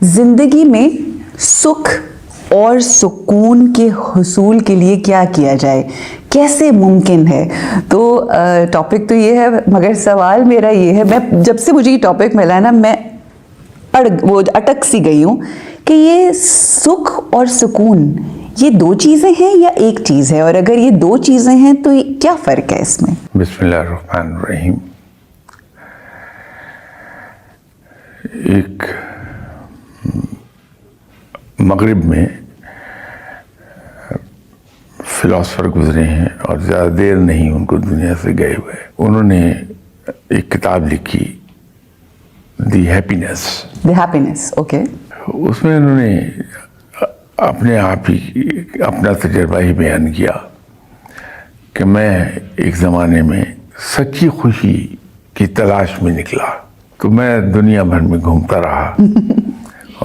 زندگی میں سکھ اور سکون کے حصول کے لیے کیا کیا جائے, کیسے ممکن ہے؟ تو ٹاپک تو یہ ہے, مگر سوال میرا یہ ہے, میں جب سے مجھے یہ ٹاپک ملا نا میں اٹک سی گئی ہوں کہ یہ سکھ اور سکون یہ دو چیزیں ہیں یا ایک چیز ہے, اور اگر یہ دو چیزیں ہیں تو کیا فرق ہے اس میں؟ بسم اللہ الرحمن الرحیم. ایک مغرب میں فلاسفر گزرے ہیں اور زیادہ دیر نہیں ان کو دنیا سے گئے ہوئے. انہوں نے ایک کتاب لکھی, دی ہیپینس. اوکے. اس میں انہوں نے اپنے آپ ہی اپنا تجربہ ہی بیان کیا کہ میں ایک زمانے میں سچی خوشی کی تلاش میں نکلا, تو میں دنیا بھر میں گھومتا رہا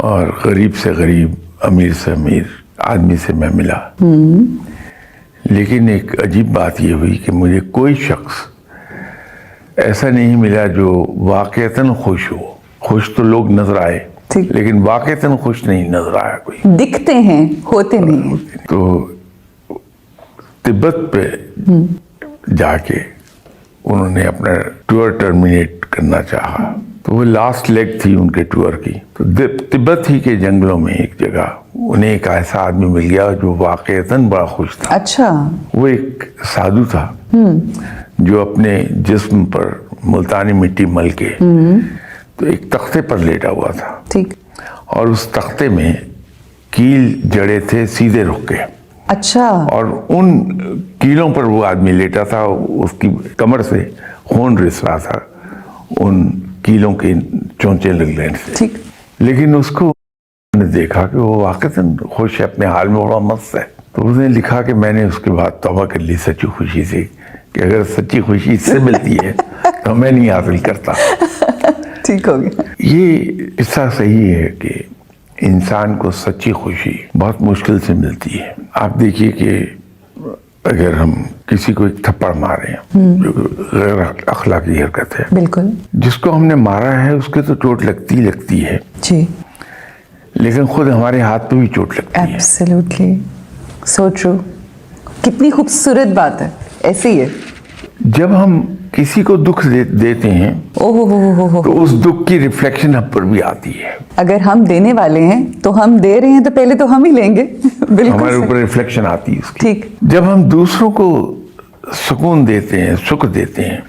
اور غریب سے غریب, امیر سے امیر آدمی سے میں ملا. لیکن ایک عجیب بات یہ ہوئی کہ مجھے کوئی شخص ایسا نہیں ملا جو واقعتاً خوش ہو. خوش تو لوگ نظر آئے لیکن واقعتاً خوش نہیں نظر آیا کوئی. دکھتے ہیں, ہوتے نہیں. تو تبت پہ جا کے انہوں نے اپنا ٹور ٹرمینیٹ کرنا چاہا, تو وہ لاسٹ لیگ تھی ان کے ٹور کی. تو تبت ہی کے جنگلوں میں ایک جگہ انہیں ایک ایسا آدمی مل گیا جو واقعتاً بڑا خوش تھا. اچھا. وہ ایک سادھو تھا جو اپنے جسم پر ملتانی مٹی مل کے تو ایک تختے پر لیٹا ہوا تھا. ٹھیک. اور اس تختے میں کیل جڑے تھے سیدھے رخ کے. اچھا. اور ان کیلوں پر وہ آدمی لیٹا تھا, اس کی کمر سے خون رس رہا تھا ان کیلوں کے چونچے لگ رہے تھے. ٹھیک. لیکن اس کو نے دیکھا کہ وہ واقعتاً خوش ہے, اپنے حال میں بڑا مست ہے. تو اس نے لکھا کہ میں نے اس کے بعد توبہ کر لی سچی خوشی سے کہ اگر سچی خوشی اس سے ملتی ہے تو میں نہیں حاصل کرتا. ٹھیک ہو گیا. یہ قصہ صحیح ہے کہ انسان کو سچی خوشی بہت مشکل سے ملتی ہے. آپ دیکھیے کہ اگر ہم کسی کو ایک تھپڑ مارے جو غیر اخلاقی حرکت ہے, بالکل, جس کو ہم نے مارا ہے اس کے تو چوٹ لگتی ہے جی, لیکن خود ہمارے ہاتھ پہ بھی چوٹ لگتی ہے. Absolutely, so true. کتنی خوبصورت بات ہے. ایسے ہی ہے جب ہم کسی کو دکھ دیتے ہیں تو اس دکھ کی ریفلیکشن ہم پر بھی آتی ہے. اگر ہم دینے والے ہیں تو ہم دے رہے ہیں تو پہلے تو ہم ہی لیں گے. بالکل ہمارے اوپر ریفلیکشن آتی ہے اس کی. ٹھیک. جب ہم دوسروں کو سکون دیتے ہیں, سکھ دیتے ہیں,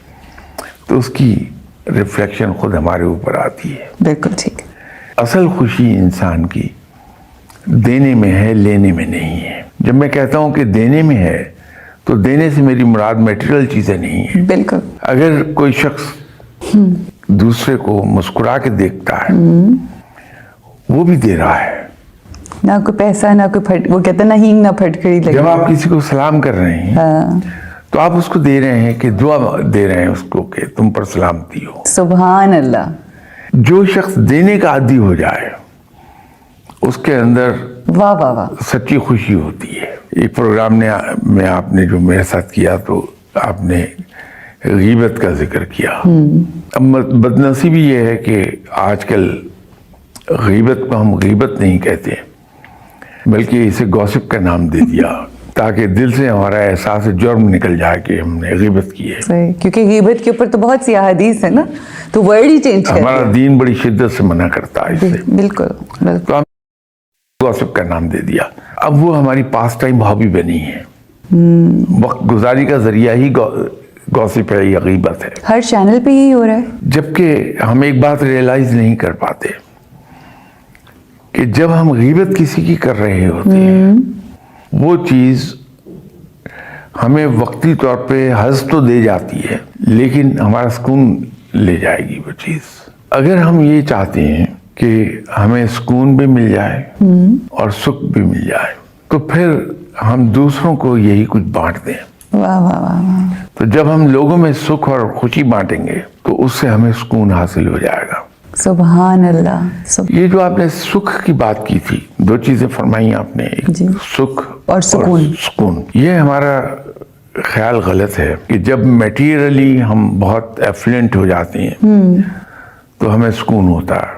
تو اس کی ریفلیکشن خود ہمارے اوپر آتی ہے. بالکل ٹھیک. اصل خوشی انسان کی دینے میں ہے, لینے میں نہیں ہے. جب میں کہتا ہوں کہ دینے میں ہے تو دینے سے میری مراد میٹیریل چیزیں نہیں ہیں. بالکل. اگر کوئی شخص دوسرے کو مسکرا کے دیکھتا ہے وہ بھی دے رہا ہے. نہ کوئی پیسہ, نہ کوئی وہ کہتا نہ ہینگ نہ پھٹکڑی لگے. جب آپ کسی کو سلام کر رہے ہیں تو آپ اس کو دے رہے ہیں کہ دعا دے رہے ہیں اس کو کہ تم پر سلامتی ہو. سبحان اللہ. جو شخص دینے کا عادی ہو جائے اس کے اندر واہ واہ واہ سچی خوشی ہوتی ہے. ایک پروگرام میں آپ نے جو میرے ساتھ کیا تو آپ نے غیبت کا ذکر کیا. اب بدنصیبی یہ ہے کہ آج کل غیبت کو ہم غیبت نہیں کہتے بلکہ اسے گوسپ کا نام دے دیا تاکہ دل سے ہمارا احساس جرم نکل جائے کہ ہم نے غیبت کی ہے. صحیح, کیونکہ غیبت کے اوپر تو بہت سی احادیث ہے نا, تو ورڈ ہی چینج کرتے ہیں. ہمارا دین بڑی شدت سے منع کرتا ہے اسے. بالکل. تو ہم گوسپ کا نام دے دیا. اب وہ ہماری پاس ٹائم ہابی بنی ہے. وقت گزاری کا ذریعہ ہی گوسپ ہے یا غیبت ہے. ہر چینل پہ یہی ہو رہا ہے. جبکہ ہم ایک بات ریئلائز نہیں کر پاتے کہ جب ہم غیبت کسی کی کر رہے ہوتے ہیں وہ چیز ہمیں وقتی طور پہ حظ تو دے جاتی ہے لیکن ہمارا سکون لے جائے گی وہ چیز. اگر ہم یہ چاہتے ہیں کہ ہمیں سکون بھی مل جائے اور سکھ بھی مل جائے تو پھر ہم دوسروں کو یہی کچھ بانٹ دیں. واہ واہ واہ. تو جب ہم لوگوں میں سکھ اور خوشی بانٹیں گے تو اس سے ہمیں سکون حاصل ہو جائے گا. سبحان اللہ. یہ جو آپ نے سکھ کی بات کی تھی, دو چیزیں فرمائی آپ نے, سکھ اور سکون. یہ ہمارا خیال غلط ہے کہ جب میٹیریلی ہم بہت ایفلینٹ ہو جاتے ہیں تو ہمیں سکون ہوتا ہے.